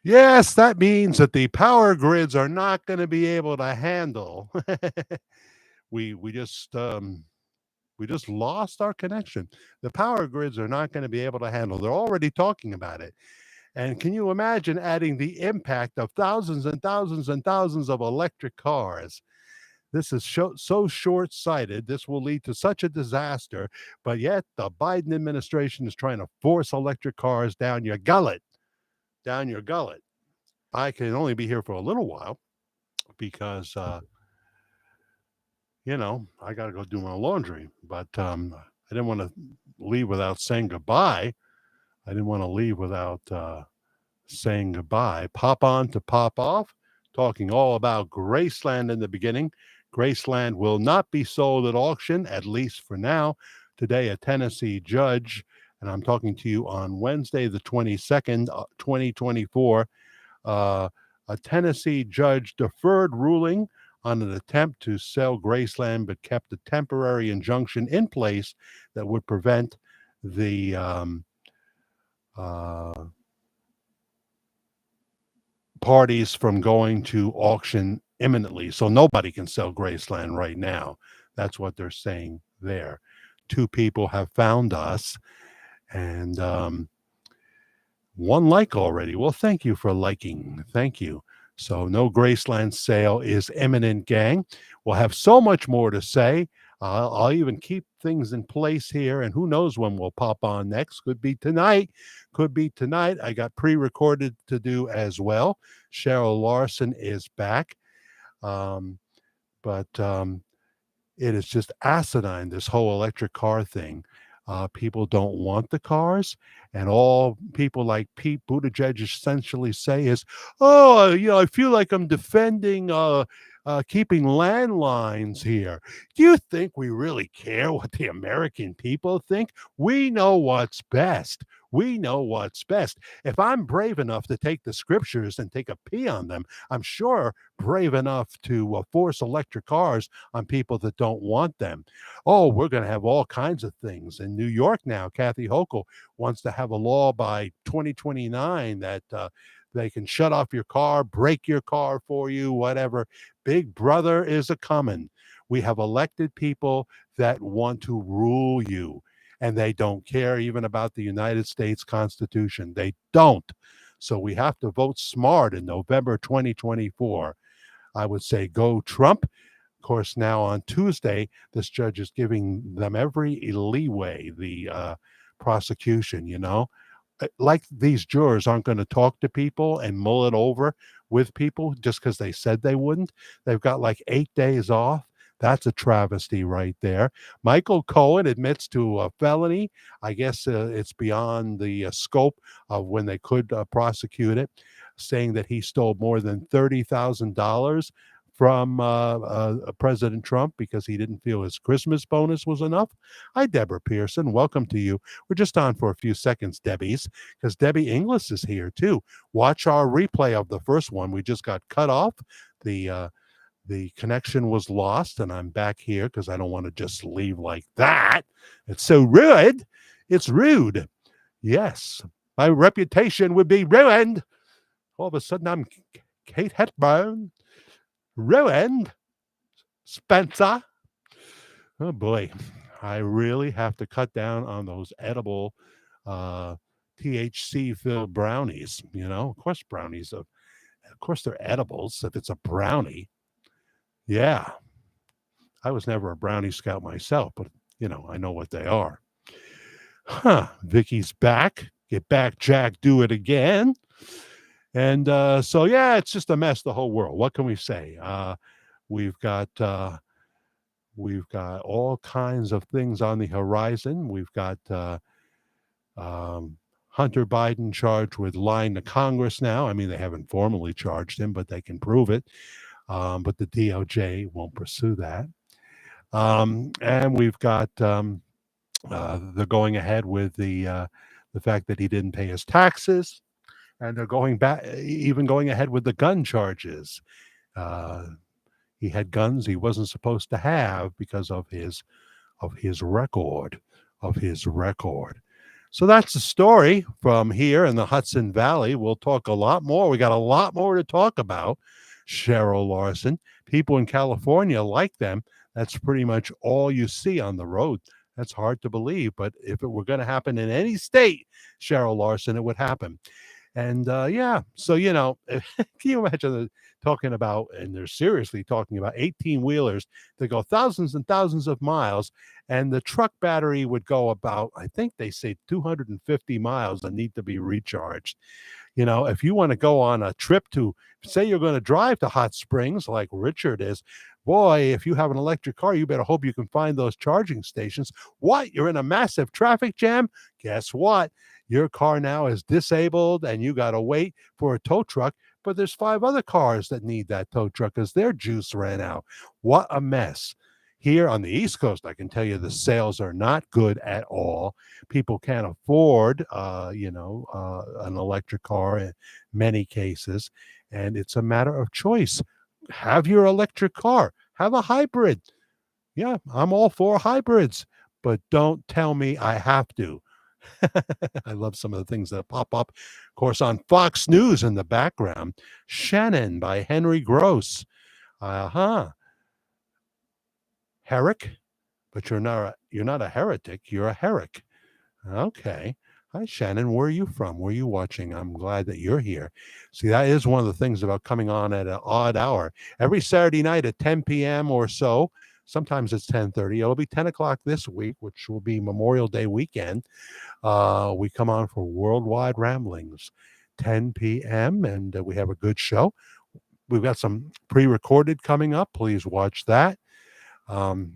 Yes, that means that the power grids are not going to be able to handle. We just lost our connection. The power grids are not going to be able to handle. They're already talking about it. And can you imagine adding the impact of thousands and thousands and thousands of electric cars? This is so short sighted. This will lead to such a disaster. But yet, the Biden administration is trying to force electric cars down your gullet, down your gullet. I can only be here for a little while because, I got to go do my laundry. But I didn't want to leave without saying goodbye. I didn't want to leave without saying goodbye. Pop on to pop off, talking all about Graceland in the beginning. Graceland will not be sold at auction, at least for now. Today, a Tennessee judge, and I'm talking to you on Wednesday, the 22nd, 2024. Uh, a Tennessee judge deferred ruling on an attempt to sell Graceland, but kept a temporary injunction in place that would prevent the uh, parties from going to auction imminently. So nobody can sell Graceland right now. That's what they're saying there. Two people have found us, and one like already. Well, thank you for liking. Thank you. So, no Graceland sale is imminent, gang. We'll have so much more to say. I'll even keep things in place here, and who knows when we'll pop on next. Could be tonight. Could be tonight. I got pre recorded to do as well. Cheryl Larson is back. Um, but it is just asinine, this whole electric car thing. People don't want the cars, and all people like Pete Buttigieg essentially say is, "Oh, I feel like I'm defending keeping landlines here." Do you think we really care what the American people think? We know what's best. We know what's best. If I'm brave enough to take the scriptures and take a pee on them, I'm sure brave enough to force electric cars on people that don't want them. Oh, we're going to have all kinds of things. In New York now, Kathy Hochul wants to have a law by 2029 that they can shut off your car, break your car for you, whatever. Big brother is a coming. We have elected people that want to rule you, and they don't care even about the United States Constitution. They don't. So we have to vote smart in November 2024. I would say go Trump. Of course, now on Tuesday, this judge is giving them every leeway, the prosecution. Like these jurors aren't going to talk to people and mull it over with people just because they said they wouldn't. They've got like 8 days off. That's a travesty right there. Michael Cohen admits to a felony. I guess it's beyond the scope of when they could prosecute it, saying that he stole more than $30,000 from President Trump because he didn't feel his Christmas bonus was enough. Hi, Deborah Pearson. Welcome to you. We're just on for a few seconds, Debbie's, because Debbie Inglis is here too. Watch our replay of the first one. We just got cut off. The connection was lost, and I'm back here because I don't want to just leave like that. It's so rude. It's rude. Yes, my reputation would be ruined. All of a sudden, I'm Kate Hepburn. Ruined. Spencer. Oh boy, I really have to cut down on those edible THC-filled brownies. Of course, brownies. Of course, they're edibles. If it's a brownie, yeah. I was never a brownie scout myself, but I know what they are. Huh? Vicky's back. Get back, Jack. Do it again. And so, yeah, it's just a mess. The whole world. What can we say? We've got all kinds of things on the horizon. We've got Hunter Biden charged with lying to Congress now. I mean, they haven't formally charged him, but they can prove it. But the DOJ won't pursue that. And we've got they're going ahead with the fact that he didn't pay his taxes, and they're going ahead with the gun charges. He had guns he wasn't supposed to have because of his record. So that's the story from here in the Hudson Valley. We'll talk a lot more. We got a lot more to talk about. Cheryl Larson. People in California like them. That's pretty much all you see on the road. That's hard to believe, but if it were going to happen in any state, Cheryl Larson, it would happen. And yeah, so can you imagine talking about, and they're seriously talking about 18 wheelers that go thousands and thousands of miles, and the truck battery would go about, I think they say 250 miles and need to be recharged. If you want to go on a trip to, say, you're going to drive to Hot Springs like Richard is, boy, if you have an electric car, you better hope you can find those charging stations. What? You're in a massive traffic jam? Guess what? Your car now is disabled and you got to wait for a tow truck. But there's 5 other cars that need that tow truck because their juice ran out. What a mess. Here on the East Coast, I can tell you the sales are not good at all. People can't afford, an electric car in many cases, and it's a matter of choice. Have your electric car, have a hybrid. Yeah, I'm all for hybrids, but don't tell me I have to. I love some of the things that pop up, of course, on Fox News in the background. Shannon by Henry Gross. Herrick, but you're not a heretic. You're a herrick. Okay. Hi, Shannon. Where are you from? Where are you watching? I'm glad that you're here. See, that is one of the things about coming on at an odd hour. Every Saturday night at 10 p.m. or so, sometimes it's 10:30. It'll be 10 o'clock this week, which will be Memorial Day weekend. We come on for Worldwide Ramblings, 10 p.m., and we have a good show. We've got some pre-recorded coming up. Please watch that.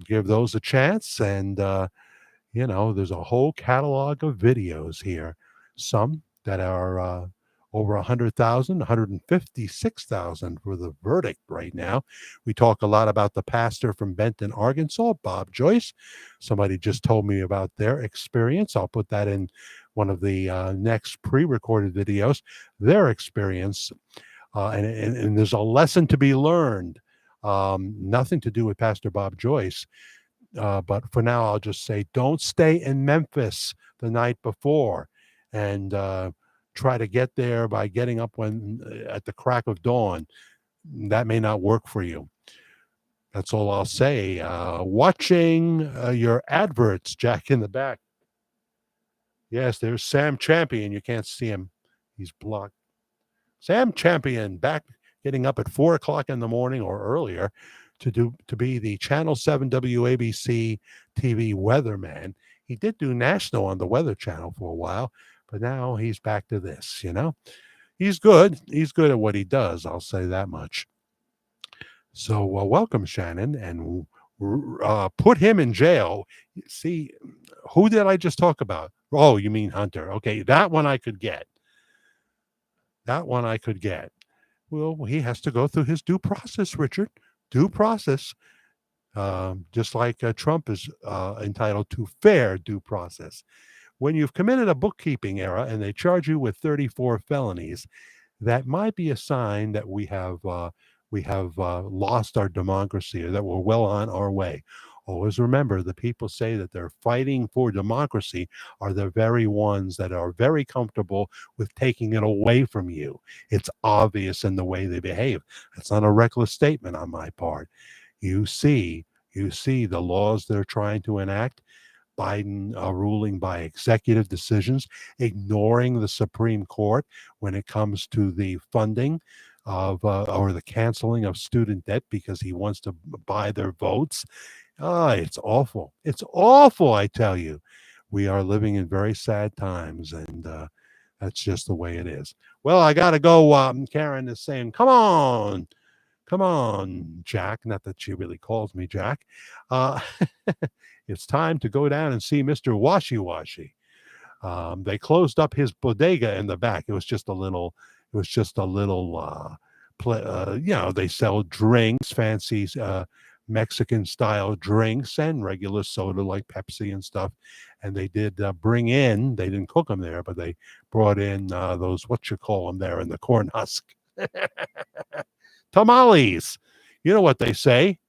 Give those a chance, and there's a whole catalog of videos here. Some that are over 100,000, 156,000 for the verdict right now. We talk a lot about the pastor from Benton, Arkansas, Bob Joyce. Somebody just told me about their experience. I'll put that in one of the next pre-recorded videos, their experience. And there's a lesson to be learned. Nothing to do with Pastor Bob Joyce. But for now, I'll just say don't stay in Memphis the night before and try to get there by getting up at the crack of dawn. That may not work for you. That's all I'll say. Watching your adverts, Jack, in the back. Yes, there's Sam Champion. You can't see him. He's blocked. Sam Champion back getting up at 4 o'clock in the morning or earlier to be the Channel 7 WABC TV weatherman. He did do national on the Weather Channel for a while, but now he's back to this, He's good. He's good at what he does. I'll say that much. So welcome, Shannon, and put him in jail. See, who did I just talk about? Oh, you mean Hunter. Okay, that one I could get. Well, he has to go through his due process, Richard. Due process. Just like Trump is entitled to fair due process. When you've committed a bookkeeping error and they charge you with 34 felonies, that might be a sign that we have lost our democracy, or that we're well on our way. Always remember, the people say that they're fighting for democracy are the very ones that are very comfortable with taking it away from you. It's obvious in the way they behave. That's not a reckless statement on my part. You see the laws they're trying to enact. Biden ruling by executive decisions, ignoring the Supreme Court when it comes to the funding of or the canceling of student debt because he wants to buy their votes. It's awful. It's awful, I tell you. We are living in very sad times, and that's just the way it is. Well, I got to go. Karen is saying, come on, Jack. Not that she really calls me Jack. It's time to go down and see Mr. Washy Washy. They closed up his bodega in the back. It was just a little they sell drinks, fancy Mexican style drinks and regular soda like Pepsi and stuff. And they did bring in, they didn't cook them there, but they brought in those, what you call them there in the corn husk. Tamales. You know what they say.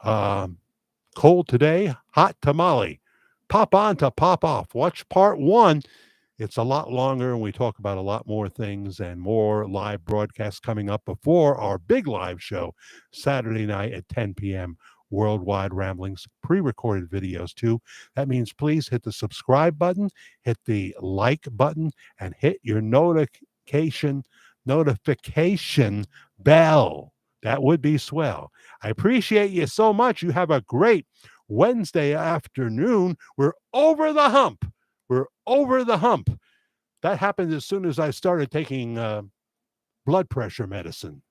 Cold today, hot tamale. pop on to pop off. Watch part one. It's a lot longer, and we talk about a lot more things and more live broadcasts coming up before our big live show Saturday night at 10 p.m. Worldwide Ramblings, pre-recorded videos too. That means please hit the subscribe button, hit the like button, and hit your notification bell. That would be swell. I appreciate you so much. You have a great Wednesday afternoon. We're over the hump. We're over the hump. That happened as soon as I started taking blood pressure medicine.